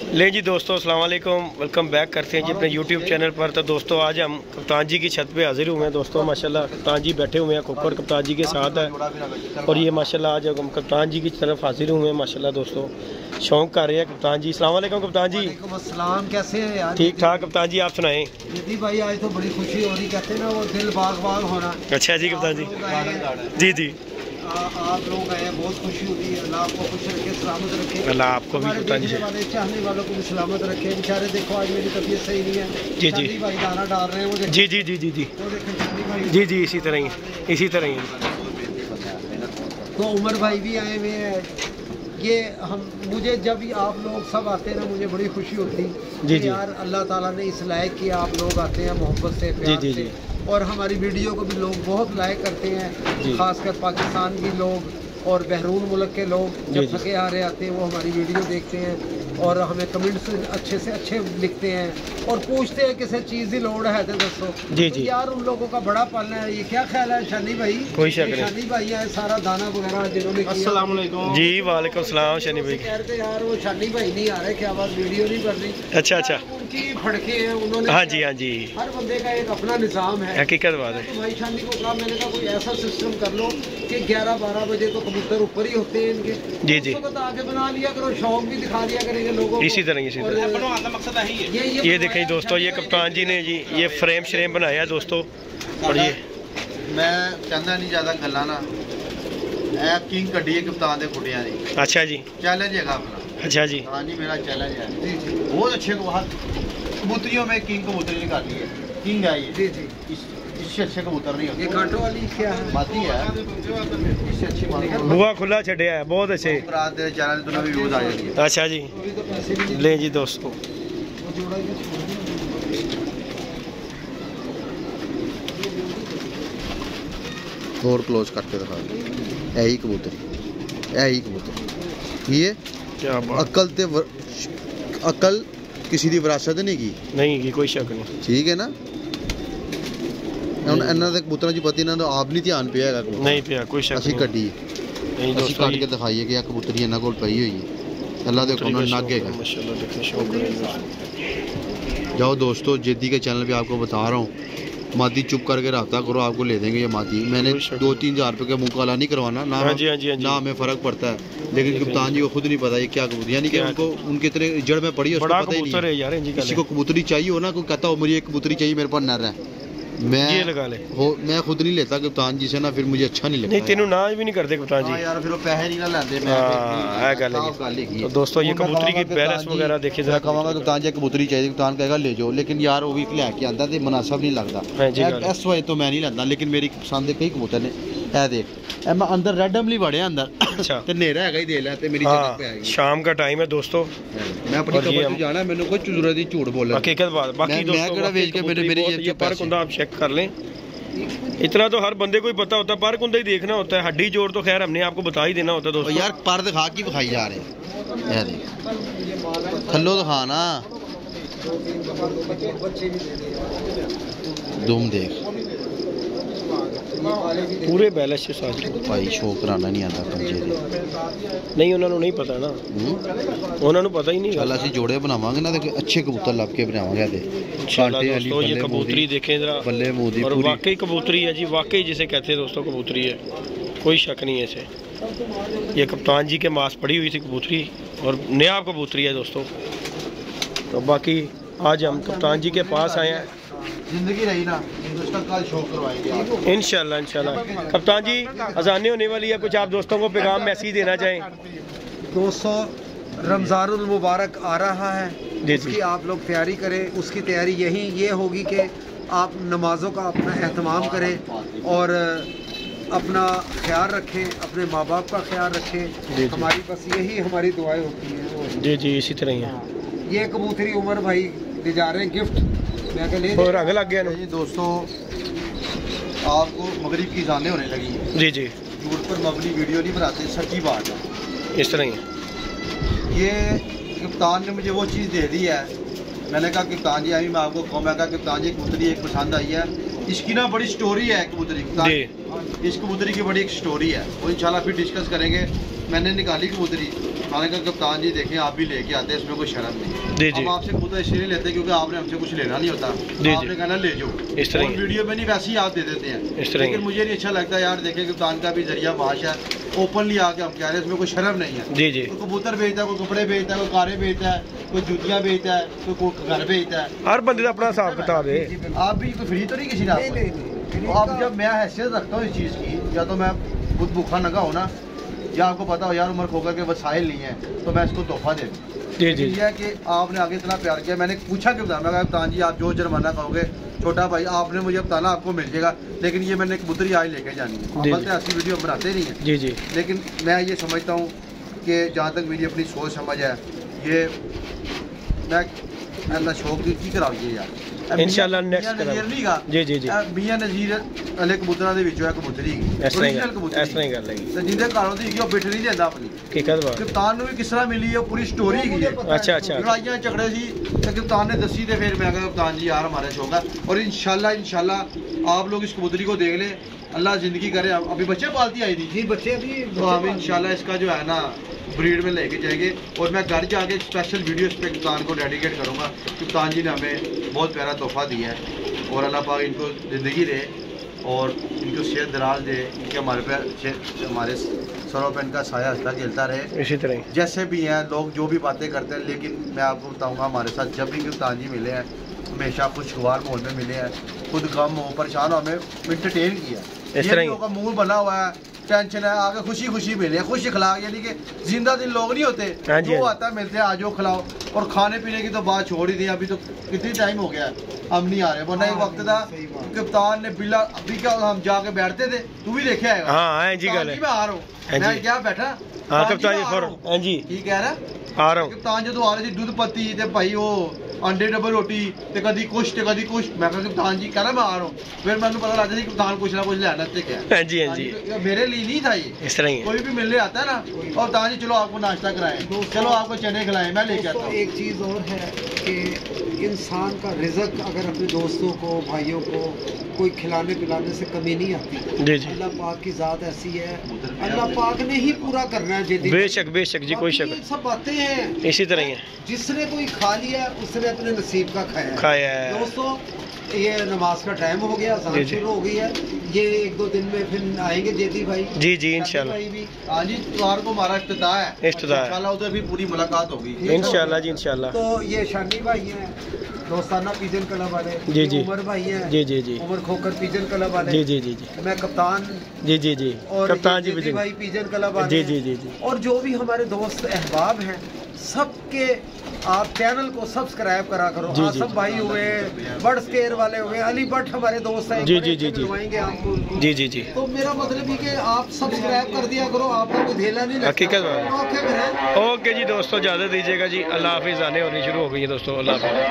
ले जी दोस्तों, अस्सलाम वालेकुम, वेलकम बैक करते हैं जी अपने यूट्यूब चैनल पर। तो दोस्तों आज हम कप्तान जी की छत पे हाजिर हुए हैं दोस्तों। माशाल्लाह कप्तान जी बैठे हुए हैं, खोखर कप्तान जी के साथ है। और ये माशाल्लाह आज हम कप्तान जी की तरफ हाजिर हुए हैं। माशाल्लाह दोस्तों शौक कर रहे हैं कप्तान जी। अस्सलाम वालेकुम कप्तान जी। अस्सलाम, कैसे हैं यार? ठीक ठाक कप्तान जी, आप सुनाएं। जी भाई आज तो बड़ी खुशी हो रही, कहते हैं ना वो दिल बाग बाग होना। अच्छा जी कप्तान जी। जी जी आप लोग आए, बहुत खुशी होती है। अल्लाह आपको खुश रखे, सलामत रखे। अल्लाह आपको भी कप्तान जी वाले चाहने वालों को भी सलामत रखे। बेचारे देखो आज मेरी तबीयत सही नहीं है। जी जी भाई दाना डाल रहे हैं वो। जी जी जी जी जी जी जी इसी तरह ही इसी तरह ही। तो उमर भाई भी आए हुए हैं। ये हम मुझे जब आप लोग सब आते हैं ना, मुझे बड़ी खुशी होती जी जी। यार अल्लाह ताला ने इस लायक कि आप लोग आते हैं मोहब्बत से, प्यार जी, से। और हमारी वीडियो को भी लोग बहुत लाइक करते हैं, खासकर पाकिस्तान के लोग और बहरून मुल्क के लोग जब थके आ रहे आते हैं वो हमारी वीडियो देखते हैं और हमें कमेंट्स अच्छे से अच्छे लिखते हैं और पूछते हैं किसी चीज़ की लोड़ है तो दसो। जी जी यार उन लोगों का बड़ा पालना है। ये क्या ख्याल है शानी भाई? कोई शक नहीं। शानी भाई है सारा दाना वगैरह जिन्होंने अस्सलाम वालेकुम जी। वालेकुम सलाम शनी भाई। कह रहे थे यार वो शानी भाई नहीं आ रहे, क्या बात वीडियो नहीं बन रही? अच्छा अच्छा, उनकी फड़के हैं उन्होंने। हाँ जी हाँ जी, हर बंदे का एक अपना निज़ाम है। हकीकत बात है। तो भाई शानी को कहा, मैंने कहा कोई ऐसा सिस्टम कर लो कि 11-12 बजे तो कबूतर ऊपर ही होते हैं इनके। जी जी तो आगे बना लिया करो, शौक भी दिखा दिया करेंगे लोगों को। इसी तरह मकसद है ये देखें दोस्तों, ये कप्तान जी ने जी ये फ्रेम श्रेम बनाया है दोस्तों। और ये मैं कहना नहीं ज़्यादा गल्ला ना किंग कड्डी है कप्तान दे कुड़ियां दी। अच्छा जी, चैलेंज है अपना। अच्छा जी, हाँ जी मेरा चैलेंज है जी जी। बहुत अच्छे कबूतरियों में किंग कबूतरी निकाल ली है। किंग है ये जी जी। इससे अच्छे कबूतर नहीं होते। ये कांटों वाली क्या है? मादी है, इससे अच्छी मादी। बुआ खुला छड़िया है, बहुत अच्छे। रात दे चैनल तो भी व्यूज आ जाती है। अच्छा जी, ले जी दोस्तों और क्लोज करके दिखा दो। यही कबूतरी, यही कबूतरी। ये क्या बात। अकल किसी की विरासत नहीं की कोई शक नहीं। ठीक है ना। ਹੁਣ ਇਹਨਾਂ ਦੇ ਕਬੂਤਰਾਂ ਦੀ ਪਤੀ ਇਹਨਾਂ ਦਾ ਆਪ ਨਹੀਂ ਧਿਆਨ ਪਿਆ ਹੈਗਾ ਕਬੂਤਰ ਨਹੀਂ ਪਿਆ ਕੋਈ ਸ਼ੱਕ ਅਸੀਂ ਨਹੀਂ। ਕੱਢੀ ਨਹੀਂ ਅਸੀਂ ਦੋਸਤੋ ਕੱਢ ਕੇ ਦਿਖਾਈਏ ਕਿ ਇਹ ਕਬੂਤਰੀ ਇਹਨਾਂ ਕੋਲ ਪਈ ਹੋਈ ਹੈ। ਅੱਲਾ ਦੇ ਹੁਕਮ ਨਾਲ ਨਗ ਹੈਗਾ। माशाल्लाह देखें शौक करेंगे। जाओ दोस्तों, जेदी के चैनल पे आपको बता रहा हूँ, मादी चुप करके रहा करो, आपको ले देंगे ये मादी। मैंने 2-3 हज़ार रुपये का मुँह काला नहीं करवाना ना। हाँ जी हाँ जी हाँ जी। ना हमें फ़र्क पड़ता है, लेकिन कप्तान जी को खुद नहीं पता ये क्या कबूतरी, यानी कि उनको उनके इतने जड़ में पड़ी है, उसको पता ही नहीं है। किसी को कबूतरी चाहिए हो ना, कोई कहता हो मुझे एक कबूतरी चाहिए मेरे पास नर है, मैं ये लगा ले मैं खुद नहीं लेता कप्तान जी से ना, फिर मुझे अच्छा नहीं लगता। नहीं तेनू ना भी नहीं करते कप्तान जी यार, फिर वो पैसे नहीं ना लेते। हां गल है। तो दोस्तों ये कबूतरी की बैलेंस वगैरह देखे जरा। कहूँगा कप्तान जी कबूतरी चाहिए, कप्तान कहेगा ले जाओ, लेकिन यार वो भी लैके आंदा ते मुनासिब नहीं लगता। इस वजह तो मैं नहीं लेता, लेकिन मेरी पसंद कई कबूतर ने। ए देख मैं अंदर रैंडमली वड़े अंदर। अच्छा ते नेरा हैगा ही दे ले ते मेरी जगह पे आएगी। शाम का टाइम है दोस्तों, मैं अपनी कबर पे जाना है, मैंने कोई जरूरत नहीं झूठ बोलने। हकीकत बात। बाकी दोस्तों मैं केड़ा बेच के मेरे ये फर्क होता, आप चेक कर लें। इतना तो हर बंदे को ही पता होता है, पर कुंदा ही देखना होता है। हड्डी जोड़ तो खैर हमने आपको बता ही देना होता है दोस्तों। यार पर दिखा की दिखाई जा रहे हैं, थल्लो दिखा ना, दुम देख पूरे बैलेंस के साथ। भाई शो कराना नहीं आता पंजे दे नहीं, उन्होंने नहीं पता ना, उन्होंने पता ही नहीं। चल ਅਸੀਂ जोड़े बनावांगे ना तो अच्छे कबूतर लब के बनावांगे। ते कांटे वाली तो ये कबूतरी देखें जरा, बल्ले मोदी और वाकई कबूतरी है जी, वाकई जिसे कहते हैं दोस्तों कबूतरी है, कोई शक नहीं है इसे। ये कप्तान जी के मास पड़ी हुई थी कबूतरी और नया कबूतरी है दोस्तों। तो बाकी आज हम कप्तान जी के पास आए हैं, जिंदगी रही ना उसका कल शो करवाएंगे इंशाल्लाह इंशाल्लाह। कप्तान जी अजाने होने वाली है, कुछ आप दोस्तों को पैगाम मैसेज देना चाहें? दोस्तों रमज़ानुल मुबारक आ रहा है, जिसकी आप लोग तैयारी करें। उसकी तैयारी ये होगी कि आप नमाज़ों का अपना एहतमाम करें और अपना ख्याल रखें, अपने माँ बाप का ख्याल रखें। हमारी बस यही हमारी दुआएं होती हैं। जी जी इसी तरह ही है। ये कबूतरी उमर भाई ले जा रहे हैं गिफ्ट, मैं ले और रंग लग गया ना जी। दोस्तों आपको मगरिब की जाने होने लगी है। जी जी, झूठ पर मबनी वीडियो नहीं बनाते, सच्ची बात है। इस तरह ही है। ये कप्तान ने मुझे वो चीज़ दे दी है, मैंने कहा कप्तान जी अभी मैं आपको कहूँ, मैं कहा कप्तान जी कबूतरी एक पसंद आई है, इसकी ना बड़ी स्टोरी है कबूतरी की। इस कबूतरी की बड़ी एक स्टोरी है, वो इंशाल्लाह फिर डिस्कस करेंगे। मैंने निकाली कबूतरी, मैंने कहा कप्तान जी देखें आप भी लेके आते हैं, इसमें कोई शर्म नहीं। जी जी। हम आपसे कबूतर इसलिए नहीं लेते क्योंकि आपने हमसे कुछ लेना नहीं होता, आपने कहना ले जाओ, इस तरह वीडियो में नहीं वैसे ही आप दे देते हैं इस तरह। लेकिन मुझे नहीं अच्छा लगता यार, देखें कप्तान का भी जरिया माश है, ओपनली आके हम कह रहे हैं, इसमें कोई शर्म नहीं है। जी जी। कोई कबूतर बेचता है, कोई कपड़े बेचता है, कोई कारें बेचता है, कोई जूतियाँ बेचता है, कोई घर बेचता है, हर बंदे का अपना हिसाब किताब है। आप भी कोई फ्री तो नहीं किसी ने। तो अब जब मैं हैसियत रखता हूँ इस चीज़ की, या तो मैं खुद भूखा नंगा हो ना, या आपको पता हो यार उमर खोकर के वसाइल नहीं है, तो मैं इसको तोहफा दे दूँ। जी जी। ये है कि आपने आगे इतना प्यार किया, मैंने पूछा क्यों था, मैं कहा कप्तान जी आप जो जुर्माना कहोगे छोटा भाई आपने मुझे बताना, आपको मिल जाएगा, लेकिन ये मैंने कबूतरी आज लेके जानी है। बोलते ऐसी वीडियो बनाते नहीं है। जी जी। लेकिन मैं ये समझता हूँ कि जहाँ तक मेरी अपनी सोच समझ है, ये मैं अल्लाह शौक की कराइए यार इंशाल्लाह नेक्स्ट करा। जी जी जी। मियां नज़ीर वाले कबूतਰਾਂ ਦੇ ਵਿੱਚੋਂ ਕਬੂਤਰੀ ओरिजिनल कबूतरी ਇਸ ਤਰ੍ਹਾਂ ਹੀ ਗੱਲ ਹੈ ਤੇ ਜਿੰਦੇ ਘਰੋਂ ਦੀ ਉਹ ਬਿਠ ਨਹੀਂ ਜਾਂਦਾ ਆਪਣੀ ਕੀ ਕਹਦਾ ਕਪਤਾਨ ਨੂੰ ਵੀ ਕਿਸ ਤਰ੍ਹਾਂ ਮਿਲੀ ਹੈ पूरी स्टोरी की है। अच्छा अच्छा। लड़ाइयां झगड़े सी तो कप्तान ने दसी थे, फिर मैं कहा कप्तान जी यार हमारा शौक है, और इंशाल्लाह आप लोग इस कबूतरी को देख लें, अल्लाह जिंदगी करे। अभी बच्चे पालती आई थी जी, बच्चे अभी, तो हम इंशाल्लाह इसका जो है ना ब्रीड में लेके जाएंगे, और मैं घर जाके स्पेशल वीडियो इस पे कप्तान को डेडिकेट करूँगा। कप्तान जी ने हमें बहुत प्यारा तोहफा दिया है, और अल्लाह पाक इनको ज़िंदगी दे और इनको सेहत दराज दे, इनके हमारे पे हमारे सरों पे इनका साया हंसता खेलता रहे। इसी तरह जैसे भी हैं लोग जो भी बातें करते हैं, लेकिन मैं आपको बताऊँगा हमारे साथ जब भी कप्तान जी मिले हैं हमेशा खुशगवार माहौल में मिले हैं, खुद गम हो परेशान हो हमें इंटरटेन किया। इस तरह का मुँह बना हुआ है, टेंशन है, आगे खुशी खुशी मिले, खुश अखलाक, यानी कि जिंदा दिल लोग नहीं होते, जो आता है मिलते हैं, आजो खिलाओ, और खाने पीने की तो बात छोड़ ही दी। अभी तो कितनी टाइम हो गया है हम नहीं आ रहे, वरना एक वक्त था कप्तान ने बिल्ला अभी क्या हम जाके बैठते थे, तू भी देखे आएगा। हाँ जी गल है, मैं आ रहा हूँ, मैं क्या बैठा कप्तान जी की कह रहा आ रहा हूँ। कप्तान जो आ रहे थे दूध पत्ती ते भाई वो अंडे डबल रोटी ते कदी कुछ ते कदी कुछ, मैं कहा कप्तान जी कह रहा मैं आ रहा हूँ, फिर मैंने पता लगता था कप्तान कुछ ना कुछ लेना ते क्या। हाँ जी हाँ जी। मेरे लिए नहीं था ये, इस तरह ही कोई भी मिलने आता है ना, और कप्तान जी चलो आपको नाश्ता कराएं, चलो आपको चने खिलाएं, मैं लेके आता हूँ। एक चीज़ और है कि इंसान का रिज़्क अगर अपने दोस्तों को भाइयों को कोई खिलाने पिलाने से कमी नहीं आती। अल्लाह पाक की ज़ात ऐसी है, अल्लाह पाक ने ही पूरा करना है। बेशक बेशक जी, कोई शक। सब बातें हैं इसी तरह ही है, जिसने कोई खा लिया उसने अपने नसीब का खाया है। दोस्तों ये नमाज का टाइम हो गया, अज़ान शुरू हो गई है, ये एक दो दिन में फिर आएंगे जेदी भाई। जी जी इंशाल्लाह। हाँ जी, इतवार को हमारा इफ्तिताह है, इंशाल्लाह उधर भी पूरी मुलाकात होगी इंशाल्लाह जी इंशाल्लाह। तो ये शानी भाई हैं दोस्ताना पीजन क्लब वाले, जी जी। उमर भाई हैं, जी जी जी। उमर खोकर पीजन क्लब वाले, जी जी जी जी। मैं कप्तान, जी जी जी, और कप्तान जी भाई पीजन क्लब वाले, जी जी जी जी। और जो भी हमारे दोस्त अहबाब हैं सबके आप चैनल को सब्सक्राइब करा करो। आसम भाई हुए, बर्ड स्केयर वाले हुए, अली भट्ट हमारे दोस्त हैं, जी जी जी जी आपको, जी जी जी। तो मेरा मतलब है कि आप सब्सक्राइब कर दिया करो, आपको कोई ढेला नहीं लगता। हकीकत। ओके जी दोस्तों, इजाज़त दीजिएगा जी, अल्लाह हाफिज़। आने होनी शुरू हो गई है दोस्तों, अल्लाह हाफिज़।